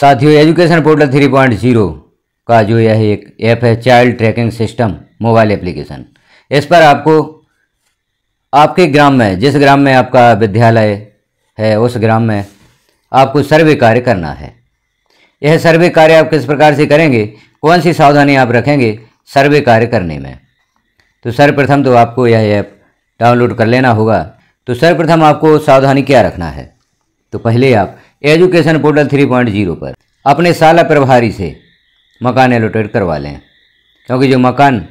साथियों, education portal 3.0 का जो यह एक ऐप है, child tracking system mobile application. इस पर आपको आपके ग्राम में, जिस ग्राम में आपका विद्यालय है उस ग्राम में आपको सर्वे कार्य करना है। यह सर्वे कार्य आप किस प्रकार से करेंगे, कौन सी सावधानी आप रखेंगे सर्वे कार्य करने में, तो सर्वप्रथम तो आपको यह ऐप डाउनलोड कर लेना होगा। तो सर्वप्रथम आपको सावधानी क्या रखना है, तो पहले आप एजुकेशन पोर्टल 3.0 पर अपने शाला प्रभारी से मकान एलोटेट करवा लें, क्योंकि जो मकान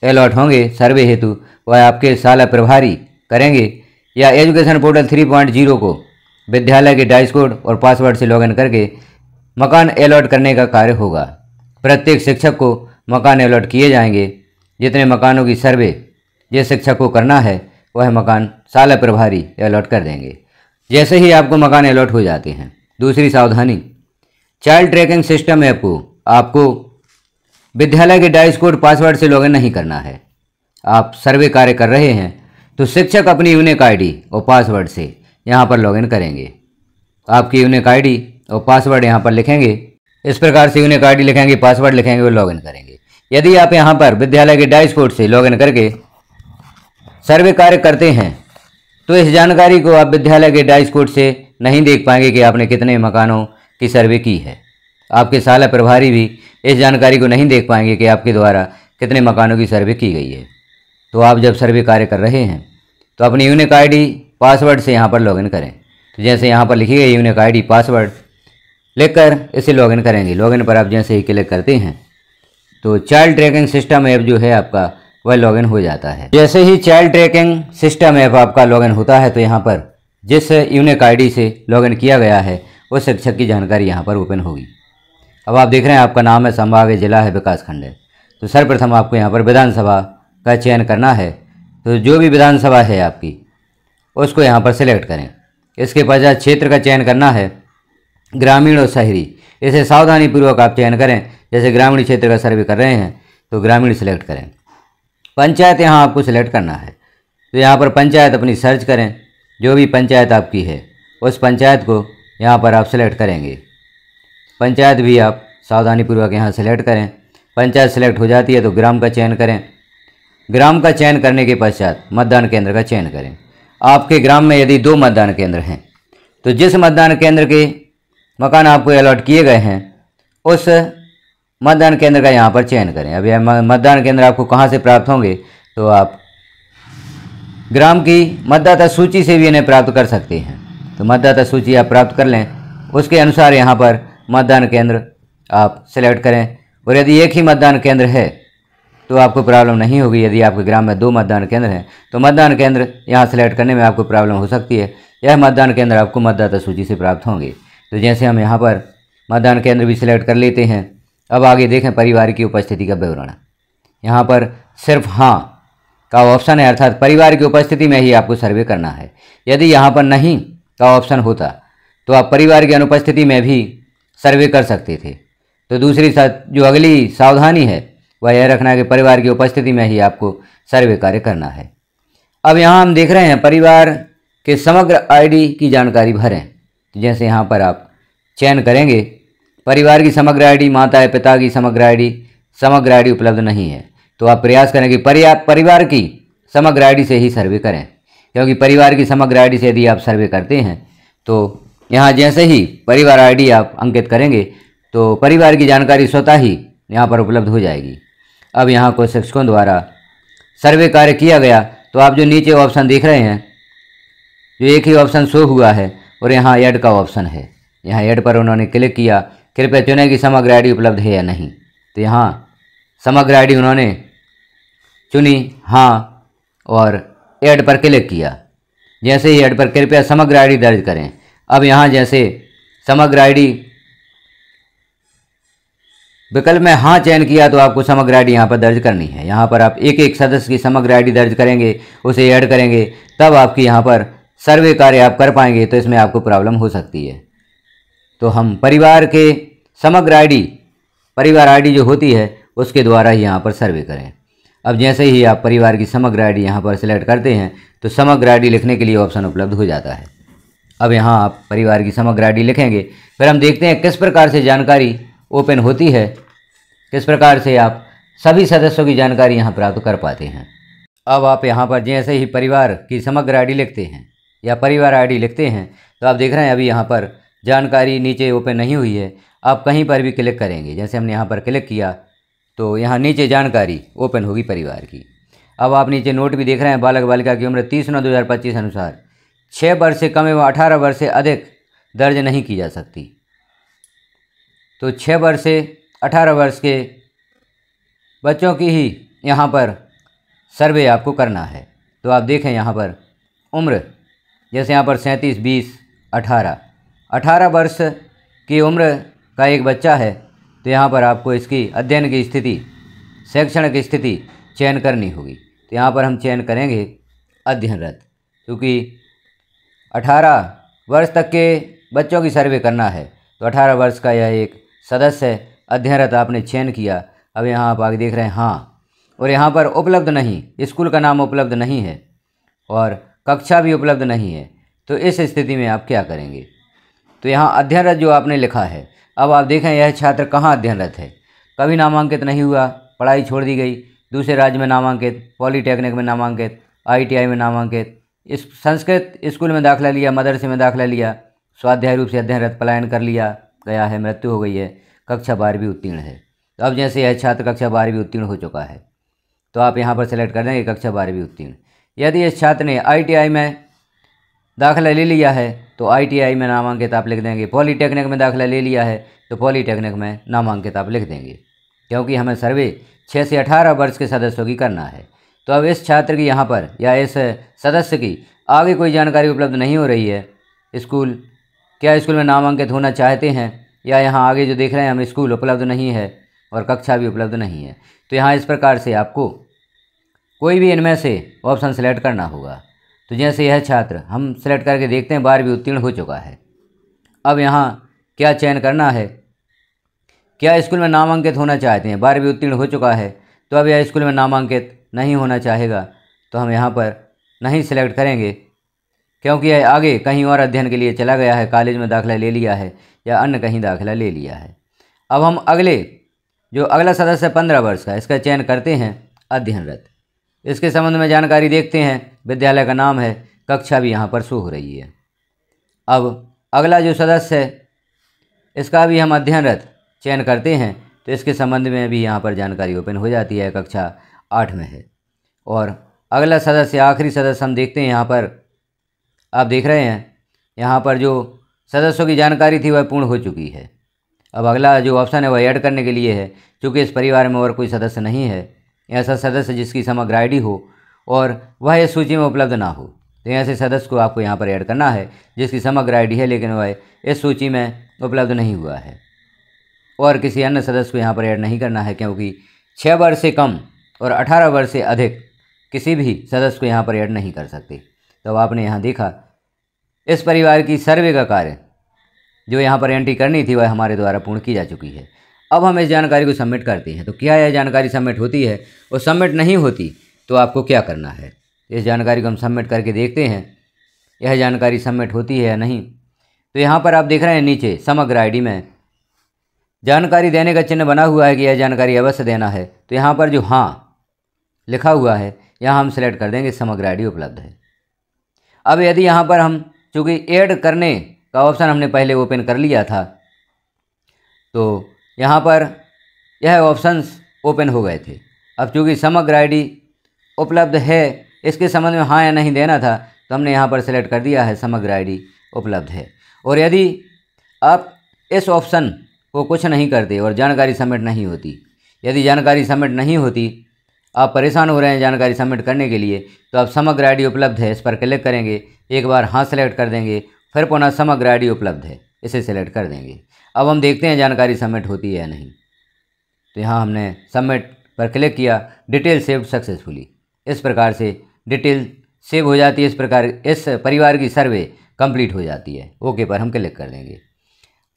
अलॉट होंगे सर्वे हेतु वह आपके शाला प्रभारी करेंगे, या एजुकेशन पोर्टल 3.0 को विद्यालय के डाइस कोड और पासवर्ड से लॉगिन करके मकान अलॉट करने का कार्य होगा। प्रत्येक शिक्षक को मकान अलॉट किए जाएंगे। जितने मकानों की सर्वे जिस शिक्षक को करना है वह मकान शाला प्रभारी अलॉट कर देंगे। जैसे ही आपको मकान अलॉट हो जाते हैं, दूसरी सावधानी, चाइल्ड ट्रैकिंग सिस्टम ऐप को आपको विद्यालय के डाइस कोड पासवर्ड से लॉगिन नहीं करना है। आप सर्वे कार्य कर रहे हैं तो शिक्षक अपनी यूनिक आईडी और पासवर्ड से यहाँ पर लॉगिन करेंगे। आपकी यूनिक आईडी और पासवर्ड यहाँ पर लिखेंगे। इस प्रकार से यूनिक आईडी लिखेंगे, पासवर्ड लिखेंगे और लॉगिन करेंगे। यदि आप यहाँ पर विद्यालय के डाइस कोड से लॉगिन करके सर्वे कार्य करते हैं तो इस जानकारी को आप विद्यालय के डाइस कोड से नहीं देख पाएंगे कि आपने कितने मकानों की सर्वे की है। आपके शाला प्रभारी भी इस जानकारी को नहीं देख पाएंगे कि आपके द्वारा कितने मकानों की सर्वे की गई है। तो आप जब सर्वे कार्य कर रहे हैं तो अपनी यूनिक आईडी पासवर्ड से यहाँ पर लॉगिन करें। तो जैसे यहाँ पर लिखी गई यूनिक आईडी पासवर्ड लिखकर इसे लॉगिन करेंगे। लॉगिन पर आप जैसे ही क्लिक करते हैं तो चाइल्ड ट्रैकिंग सिस्टम ऐप जो है आपका वह लॉगिन हो जाता है। जैसे ही चाइल्ड ट्रैकिंग सिस्टम ऐप आपका लॉगिन होता है तो यहाँ पर जिस यूनिक आईडी से लॉगिन किया गया है उस शिक्षक की जानकारी यहाँ पर ओपन होगी। अब आप देख रहे हैं आपका नाम है, संभाग है, जिला है, विकास खंड है। तो सर्वप्रथम आपको यहाँ पर विधानसभा का चयन करना है। तो जो भी विधानसभा है आपकी उसको यहाँ पर सिलेक्ट करें। इसके पश्चात क्षेत्र का चयन करना है, ग्रामीण और शहरी। इसे सावधानीपूर्वक आप चयन करें। जैसे ग्रामीण क्षेत्र का सर्वे कर रहे हैं तो ग्रामीण सिलेक्ट करें। पंचायत यहाँ आपको सिलेक्ट करना है। तो यहाँ पर पंचायत अपनी सर्च करें। जो भी पंचायत आपकी है उस पंचायत को यहाँ पर आप सिलेक्ट करेंगे। पंचायत भी आप सावधानीपूर्वक यहाँ सिलेक्ट करें। पंचायत सिलेक्ट हो जाती है तो ग्राम का चयन करें। ग्राम का चयन करने के पश्चात मतदान केंद्र का चयन करें। आपके ग्राम में यदि 2 मतदान केंद्र हैं तो जिस मतदान केंद्र के मकान आपको अलॉट किए गए हैं उस मतदान केंद्र का यहाँ पर चयन करें। अब यह मतदान केंद्र आपको कहाँ से प्राप्त होंगे, तो आप ग्राम की मतदाता सूची से भी इन्हें प्राप्त कर सकते हैं। तो मतदाता सूची आप प्राप्त कर लें, उसके अनुसार यहाँ पर मतदान केंद्र आप सिलेक्ट करें। और यदि एक ही मतदान केंद्र है तो आपको प्रॉब्लम नहीं होगी। यदि आपके ग्राम में 2 मतदान केंद्र हैं तो मतदान केंद्र यहाँ सिलेक्ट करने में आपको प्रॉब्लम हो सकती है। यह मतदान केंद्र आपको मतदाता सूची से प्राप्त होंगे। तो जैसे हम यहाँ पर मतदान केंद्र भी सिलेक्ट कर लेते हैं, अब आगे देखें परिवार की उपस्थिति का विवरण। यहाँ पर सिर्फ हाँ का ऑप्शन है, अर्थात परिवार की उपस्थिति में ही आपको सर्वे करना है। यदि यहाँ पर नहीं का ऑप्शन होता तो आप परिवार की अनुपस्थिति में भी सर्वे कर सकते थे। तो दूसरी जो अगली सावधानी है वह यह रखना है कि परिवार की उपस्थिति में ही आपको सर्वे कार्य करना है। अब यहाँ हम देख रहे हैं परिवार के समग्र आईडी की जानकारी भरें। तो जैसे यहाँ पर आप चयन करेंगे परिवार की समग्र आईडी, माता है पिता की समग्र आईडी उपलब्ध नहीं है, तो आप प्रयास करें कि परिवार की समग्र आईडी से ही सर्वे करें। क्योंकि परिवार की समग्र आईडी से यदि आप सर्वे करते हैं तो यहाँ जैसे ही परिवार आईडी आप अंकित करेंगे तो परिवार की जानकारी स्वतः ही यहाँ पर उपलब्ध हो जाएगी। अब यहाँ को शिक्षकों द्वारा सर्वे कार्य किया गया तो आप जो नीचे ऑप्शन देख रहे हैं, जो एक ही ऑप्शन शो हुआ है और यहाँ ऐड का ऑप्शन है, यहाँ ऐड पर उन्होंने क्लिक किया। कृपया चुनें कि समग्र आईडी उपलब्ध है या नहीं। तो यहाँ समग्र आईडी उन्होंने चुनी हाँ और ऐड पर क्लिक किया। जैसे ही ऐड पर कृपया समग्र आईडी दर्ज करें। अब यहाँ जैसे समग्र आईडी विकल्प में हाँ चयन किया तो आपको समग्र आईडी यहाँ पर दर्ज करनी है। यहाँ पर आप एक एक सदस्य की समग्र आईडी दर्ज करेंगे, उसे ऐड करेंगे, तब आपकी यहाँ पर सर्वे कार्य आप कर पाएंगे। तो इसमें आपको प्रॉब्लम हो सकती है। तो हम परिवार के समग्र आईडी, परिवार आईडी जो होती है उसके द्वारा ही यहाँ पर सर्वे करें। अब जैसे ही आप परिवार की समग्र आईडी यहाँ पर सिलेक्ट करते हैं तो समग्र आईडी लिखने के लिए ऑप्शन उपलब्ध हो जाता है। अब यहाँ आप परिवार की समग्र आईडी लिखेंगे। फिर हम देखते हैं किस प्रकार से जानकारी ओपन होती है, किस प्रकार से आप सभी सदस्यों की जानकारी यहाँ प्राप्त कर पाते हैं। अब आप यहाँ पर जैसे ही परिवार की समग्र आईडी लिखते हैं या परिवार आईडी लिखते हैं तो आप देख रहे हैं अभी यहाँ पर जानकारी नीचे ओपन नहीं हुई है। आप कहीं पर भी क्लिक करेंगे, जैसे हमने यहाँ पर क्लिक किया तो यहाँ नीचे जानकारी ओपन होगी परिवार की। अब आप नीचे नोट भी देख रहे हैं, बालक बालिका की उम्र 30/9/2025 अनुसार 6 वर्ष से कम एवं 18 वर्ष से अधिक दर्ज नहीं की जा सकती। तो 6 वर्ष से 18 वर्ष के बच्चों की ही यहाँ पर सर्वे आपको करना है। तो आप देखें यहाँ पर उम्र, जैसे यहाँ पर 37, 20, 18 वर्ष की उम्र का एक बच्चा है तो यहाँ पर आपको इसकी अध्ययन की स्थिति, शैक्षणिक स्थिति चयन करनी होगी। तो यहाँ पर हम चयन करेंगे अध्ययनरत, क्योंकि 18 वर्ष तक के बच्चों की सर्वे करना है। तो 18 वर्ष का यह एक सदस्य अध्ययनरत आपने चयन किया। अब यहाँ आप आगे देख रहे हैं हाँ, और यहाँ पर उपलब्ध नहीं, स्कूल का नाम उपलब्ध नहीं है और कक्षा भी उपलब्ध नहीं है। तो इस स्थिति में आप क्या करेंगे? तो यहाँ अध्ययनरत जो आपने लिखा है, अब आप देखें यह छात्र कहाँ अध्ययनरत है। कभी नामांकित नहीं हुआ, पढ़ाई छोड़ दी गई, दूसरे राज्य में नामांकित, पॉलीटेक्निक में नामांकित, ITI में नामांकित, इस संस्कृत स्कूल में दाखिला लिया, मदरसे में दाखिला लिया, स्वाध्याय रूप से अध्ययनरत, पलायन कर लिया गया है, मृत्यु हो गई है, कक्षा 12वीं उत्तीर्ण है। तो अब जैसे यह छात्र कक्षा 12वीं उत्तीर्ण हो चुका है तो आप यहाँ पर सेलेक्ट कर देंगे कक्षा 12वीं उत्तीर्ण। यदि इस छात्र ने ITI में दाखिला ले लिया है तो ITI में नामांकित आप लिख देंगे, पॉलीटेक्निक में दाखिला ले लिया है तो पॉलीटेक्निक में नामांकित आप लिख देंगे, क्योंकि हमें सर्वे 6 से 18 वर्ष के सदस्यों की करना है। तो अब इस छात्र की यहाँ पर या इस सदस्य की आगे कोई जानकारी उपलब्ध नहीं हो रही है। स्कूल, क्या स्कूल में नामांकित होना चाहते हैं, या यहाँ आगे जो देख रहे हैं हम स्कूल उपलब्ध नहीं है और कक्षा भी उपलब्ध नहीं है। तो यहाँ इस प्रकार से आपको कोई भी इनमें से ऑप्शन सेलेक्ट करना होगा। तो जैसे यह छात्र हम सेलेक्ट करके देखते हैं 12वीं उत्तीर्ण हो चुका है। अब यहाँ क्या चयन करना है, क्या स्कूल में नामांकित होना चाहते हैं, 12वीं उत्तीर्ण हो चुका है तो अब यह स्कूल में नामांकित नहीं होना चाहेगा तो हम यहाँ पर नहीं सिलेक्ट करेंगे, क्योंकि यह आगे कहीं और अध्ययन के लिए चला गया है, कॉलेज में दाखिला ले लिया है या अन्य कहीं दाखिला ले लिया है। अब हम अगला सदस्य 15 वर्ष का, इसका चयन करते हैं अध्ययनरत। इसके संबंध में जानकारी देखते हैं, विद्यालय का नाम है, कक्षा भी यहाँ पर शो हो रही है। अब अगला जो सदस्य है इसका भी हम अध्ययनरत चयन करते हैं तो इसके संबंध में भी यहाँ पर जानकारी ओपन हो जाती है, कक्षा 8 में है। और अगला सदस्य, आखिरी सदस्य हम देखते हैं, यहाँ पर आप देख रहे हैं यहाँ पर जो सदस्यों की जानकारी थी वह पूर्ण हो चुकी है। अब अगला जो ऑप्शन है वह ऐड करने के लिए है, क्योंकि इस परिवार में और कोई सदस्य नहीं है, ऐसा सदस्य जिसकी समग्र आईडी हो और वह इस सूची में उपलब्ध ना हो। तो ऐसे सदस्य को आपको यहाँ पर ऐड करना है जिसकी समग्र आईडी है लेकिन वह इस सूची में उपलब्ध नहीं हुआ है, और किसी अन्य सदस्य को यहाँ पर ऐड नहीं करना है, क्योंकि 6 वर्ष से कम और 18 वर्ष से अधिक किसी भी सदस्य को यहाँ पर ऐड नहीं कर सकते। तो आपने यहाँ देखा इस परिवार की सर्वे का कार्य जो यहाँ पर एंट्री करनी थी वह हमारे द्वारा पूर्ण की जा चुकी है। अब हम इस जानकारी को सबमिट करते हैं। तो क्या यह जानकारी सबमिट होती है और सबमिट नहीं होती तो आपको क्या करना है, इस जानकारी को हम सबमिट करके देखते हैं यह जानकारी सबमिट होती है या नहीं। तो यहाँ पर आप देख रहे हैं नीचे समग्र आईडी में जानकारी देने का चिन्ह बना हुआ है कि यह जानकारी अवश्य देना है। तो यहाँ पर जो हाँ लिखा हुआ है यहाँ हम सेलेक्ट कर देंगे, समग्र आईडी उपलब्ध है। अब यदि यहाँ पर हम चूँकि ऐड करने का ऑप्शन हमने पहले ओपन कर लिया था तो यहाँ पर यह ऑप्शंस ओपन हो गए थे। अब चूँकि समग्र आईडी उपलब्ध है, इसके संबंध में हाँ या नहीं देना था तो हमने यहाँ पर सेलेक्ट कर दिया है समग्र आईडी उपलब्ध है। और यदि आप इस ऑप्शन को कुछ नहीं करते और जानकारी सबमिट नहीं होती, यदि जानकारी सबमिट नहीं होती, आप परेशान हो रहे हैं जानकारी सबमिट करने के लिए, तो आप समग्र आईडी उपलब्ध है इस पर क्लिक करेंगे, एक बार हाँ सेलेक्ट कर देंगे, फिर पुनः समग्र आईडी उपलब्ध है इसे सेलेक्ट कर देंगे। अब हम देखते हैं जानकारी सबमिट होती है या नहीं। तो यहाँ हमने सबमिट पर क्लिक किया, डिटेल सेव्ड सक्सेसफुली, इस प्रकार से डिटेल सेव हो जाती है। इस प्रकार इस परिवार की सर्वे कंप्लीट हो जाती है। ओके पर हम क्लिक कर देंगे।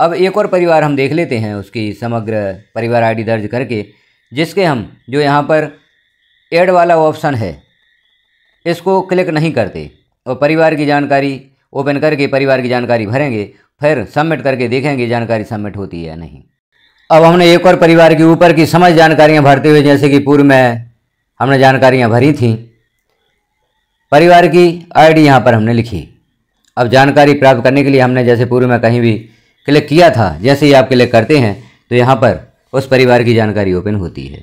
अब एक और परिवार हम देख लेते हैं उसकी समग्र परिवार आईडी दर्ज करके, जिसके हम जो यहाँ पर ऐड वाला ऑप्शन है इसको क्लिक नहीं करते और परिवार की जानकारी ओपन करके परिवार की जानकारी भरेंगे, फिर सबमिट करके देखेंगे जानकारी सबमिट होती है या नहीं। अब हमने एक और परिवार के ऊपर की समझ जानकारियां भरते हुए, जैसे कि पूर्व में हमने जानकारियां भरी थी, परिवार की आईडी यहाँ पर हमने लिखी। अब जानकारी प्राप्त करने के लिए हमने जैसे पूर्व में कहीं भी क्लिक किया था, जैसे ही आप क्लिक करते हैं तो यहाँ पर उस परिवार की जानकारी ओपन होती है।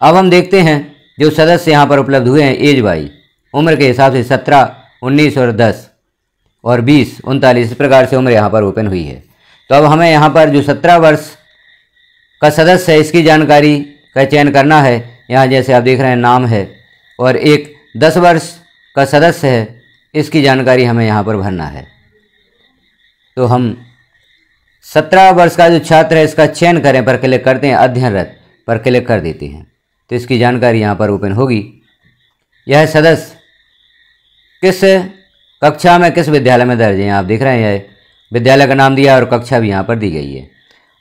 अब हम देखते हैं जो सदस्य यहाँ पर उपलब्ध हुए हैं एज वाई, उम्र के हिसाब से 17, 19 और 10 और 20, 39 इस प्रकार से उम्र यहाँ पर ओपन हुई है। तो अब हमें यहाँ पर जो 17 वर्ष का सदस्य है इसकी जानकारी का चयन करना है। यहाँ जैसे आप देख रहे हैं नाम है, और एक 10 वर्ष का सदस्य है, इसकी जानकारी हमें यहाँ पर भरना है। तो हम 17 वर्ष का जो छात्र है इसका चयन करें पर क्लिक करते हैं, अध्ययनरत पर क्लिक कर देते हैं तो इसकी जानकारी यहाँ पर ओपन होगी। यह सदस्य किस कक्षा में किस विद्यालय में दर्ज है, आप देख रहे हैं विद्यालय का नाम दिया और कक्षा भी यहाँ पर दी गई है।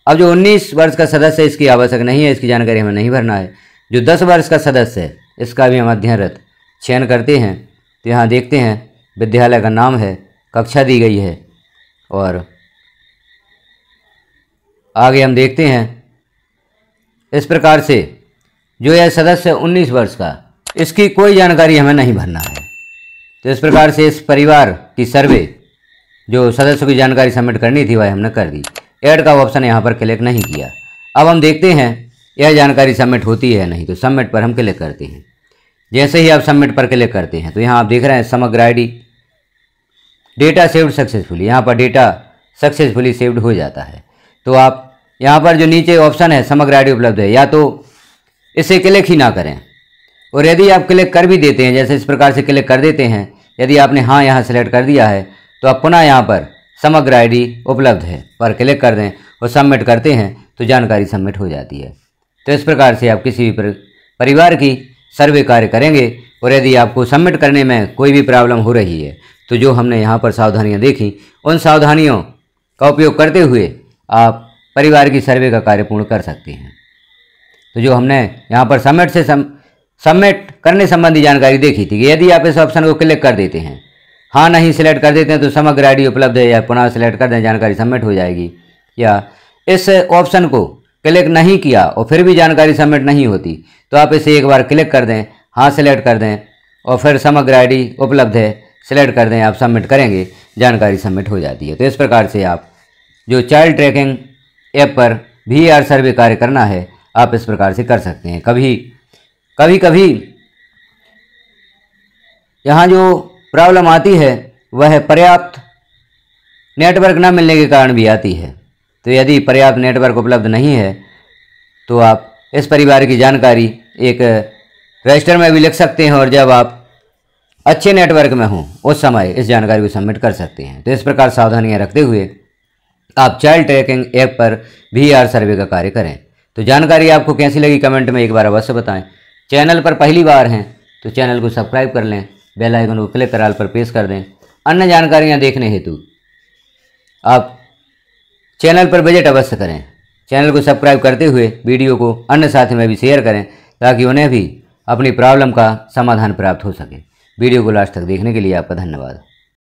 अब जो 19 वर्ष का सदस्य है इसकी आवश्यक नहीं है, इसकी जानकारी हमें नहीं भरना है। जो 10 वर्ष का सदस्य है इसका भी हम अध्ययनरत चयन करते हैं तो यहाँ देखते हैं विद्यालय का नाम है, कक्षा दी गई है, और आगे हम देखते हैं इस प्रकार से जो यह सदस्य 19 वर्ष का, इसकी कोई जानकारी हमें नहीं भरना है। तो इस प्रकार से इस परिवार की सर्वे जो सदस्यों की जानकारी सबमिट करनी थी वह हमने कर दी। ऐड का ऑप्शन यहाँ पर क्लिक नहीं किया। अब हम देखते हैं यह जानकारी सबमिट होती है या नहीं, तो सबमिट पर हम क्लिक करते हैं। जैसे ही आप सबमिट पर क्लिक करते हैं तो यहाँ आप देख रहे हैं समग्र आईडी डेटा सेव्ड सक्सेसफुली, यहाँ पर डेटा सक्सेसफुली सेव्ड हो जाता है। तो आप यहाँ पर जो नीचे ऑप्शन है समग्र आईडी उपलब्ध है, या तो इसे क्लिक ही ना करें, और यदि आप क्लिक कर भी देते हैं जैसे इस प्रकार से क्लिक कर देते हैं, यदि आपने हाँ यहाँ सेलेक्ट कर दिया है तो आप पुनः यहाँ पर समग्र आईडी उपलब्ध है पर क्लिक कर दें और सबमिट करते हैं तो जानकारी सबमिट हो जाती है। तो इस प्रकार से आप किसी भी परिवार की सर्वे कार्य करेंगे, और यदि आपको सबमिट करने में कोई भी प्रॉब्लम हो रही है तो जो हमने यहाँ पर सावधानियाँ देखी उन सावधानियों का उपयोग करते हुए आप परिवार की सर्वे का कार्य पूर्ण कर सकते हैं। तो जो हमने यहाँ पर सबमिट करने संबंधी जानकारी देखी थी कि यदि आप इस ऑप्शन को क्लिक कर देते हैं, हाँ नहीं सिलेक्ट कर देते हैं तो समग्र आईडी उपलब्ध है, या पुनः सिलेक्ट कर दें जानकारी सबमिट हो जाएगी, या इस ऑप्शन को क्लिक नहीं किया और फिर भी जानकारी सबमिट नहीं होती तो आप इसे एक बार क्लिक कर दें, हाँ सिलेक्ट कर दें और फिर समग्र आईडी उपलब्ध है सिलेक्ट कर दें, आप सबमिट करेंगे जानकारी सबमिट हो जाती है। तो इस प्रकार से आप जो चाइल्ड ट्रैकिंग ऐप पर VAR सर्वे कार्य करना है आप इस प्रकार से कर सकते हैं। कभी यहाँ जो प्रॉब्लम आती है वह पर्याप्त नेटवर्क न मिलने के कारण भी आती है। तो यदि पर्याप्त नेटवर्क उपलब्ध नहीं है तो आप इस परिवार की जानकारी एक रजिस्टर में भी लिख सकते हैं, और जब आप अच्छे नेटवर्क में हों उस समय इस जानकारी को सबमिट कर सकते हैं। तो इस प्रकार सावधानियां रखते हुए आप चाइल्ड ट्रैकिंग ऐप पर VAR सर्वे का कार्य करें। तो जानकारी आपको कैसी लगी कमेंट में एक बार अवश्य बताएं। चैनल पर पहली बार हैं तो चैनल को सब्सक्राइब कर लें, बेल आइकन को क्लिक कर ऑल पर प्रेस कर दें। अन्य जानकारियाँ देखने हेतु आप चैनल पर विजिट अवश्य करें। चैनल को सब्सक्राइब करते हुए वीडियो को अन्य साथी में भी शेयर करें ताकि उन्हें भी अपनी प्रॉब्लम का समाधान प्राप्त हो सके। वीडियो को लास्ट तक देखने के लिए आपका धन्यवाद।